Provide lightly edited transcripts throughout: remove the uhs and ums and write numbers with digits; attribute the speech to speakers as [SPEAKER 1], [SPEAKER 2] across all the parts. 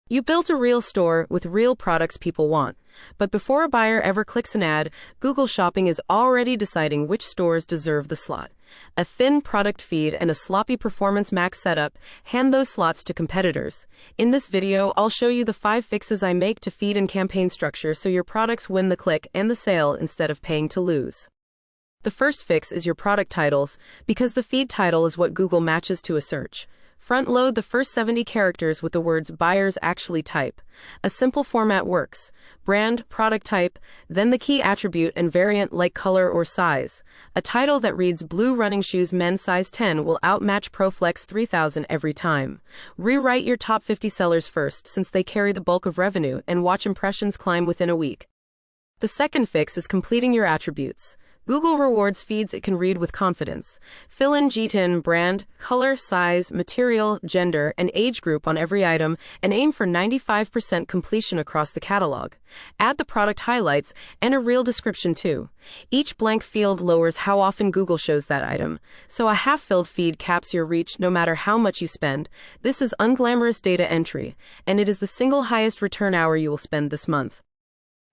[SPEAKER 1] You built a real store with real products people want. But before a buyer ever clicks an ad, Google Shopping is already deciding which stores deserve the slot. A thin product feed and a sloppy performancemax setup hand those slots to competitors. In this video, I'll show you the 5 fixes I make to feed and campaign structure so your products win the click and the sale instead of paying to lose. The first fix is your product titles, because the feed title is what Google matches to a search. Front-load the first 70 characters with the words buyers actually type. A simple format works. Brand, product type, then the key attribute and variant like color or size. A title that reads blue running shoes men size 10 will outmatch ProFlex 3000 every time. Rewrite your top 50 sellers first since they carry the bulk of revenue and watch impressions climb within a week. The second fix is completing your attributes. Google rewards feeds it can read with confidence. Fill in GTIN, brand, color, size, material, gender, and age group on every item, and aim for 95% completion across the catalog. Add the product highlights and a real description too. Each blank field lowers how often Google shows that item, so a half-filled feed caps your reach no matter how much you spend. This is unglamorous data entry, and it is the single highest return hour you will spend this month.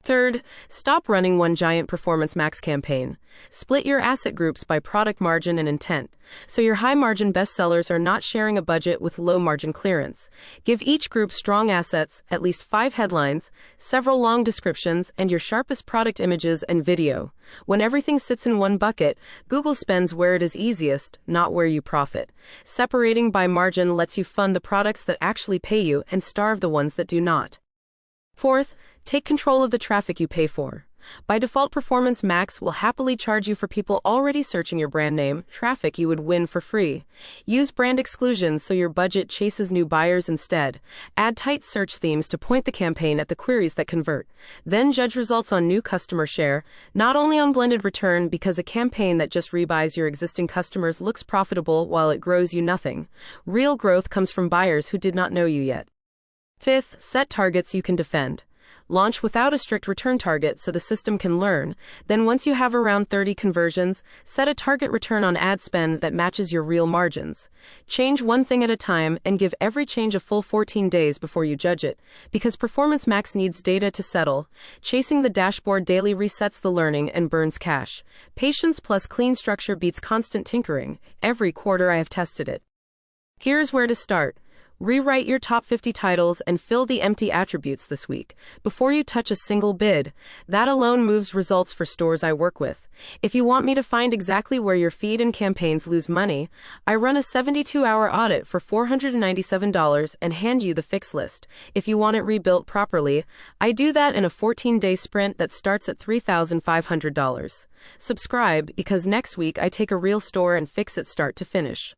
[SPEAKER 1] Third, stop running one giant performancemax campaign. Split your asset groups by product margin and intent, so your high-margin bestsellers are not sharing a budget with low-margin clearance. Give each group strong assets, at least 5 headlines, several long descriptions, and your sharpest product images and video. When everything sits in one bucket, Google spends where it is easiest, not where you profit. Separating by margin lets you fund the products that actually pay you and starve the ones that do not. Fourth, take control of the traffic you pay for. By default, PerformanceMax will happily charge you for people already searching your brand name, traffic you would win for free. Use brand exclusions so your budget chases new buyers instead. Add tight search themes to point the campaign at the queries that convert. Then judge results on new customer share, not only on blended return, because a campaign that just rebuys your existing customers looks profitable while it grows you nothing. Real growth comes from buyers who did not know you yet. Fifth, set targets you can defend. Launch without a strict return target so the system can learn. Then once you have around 30 conversions, set a target return on ad spend that matches your real margins. Change one thing at a time and give every change a full 14 days before you judge it, because PerformanceMax needs data to settle. Chasing the dashboard daily resets the learning and burns cash. Patience plus clean structure beats constant tinkering. Every quarter I have tested it. Here's where to start. Rewrite your top 50 titles and fill the empty attributes this week, before you touch a single bid. That alone moves results for stores I work with. If you want me to find exactly where your feed and campaigns lose money, I run a 72-hour audit for $497 and hand you the fix list. If you want it rebuilt properly, I do that in a 14-day sprint that starts at $3,500. Subscribe, because next week I take a real store and fix it start to finish.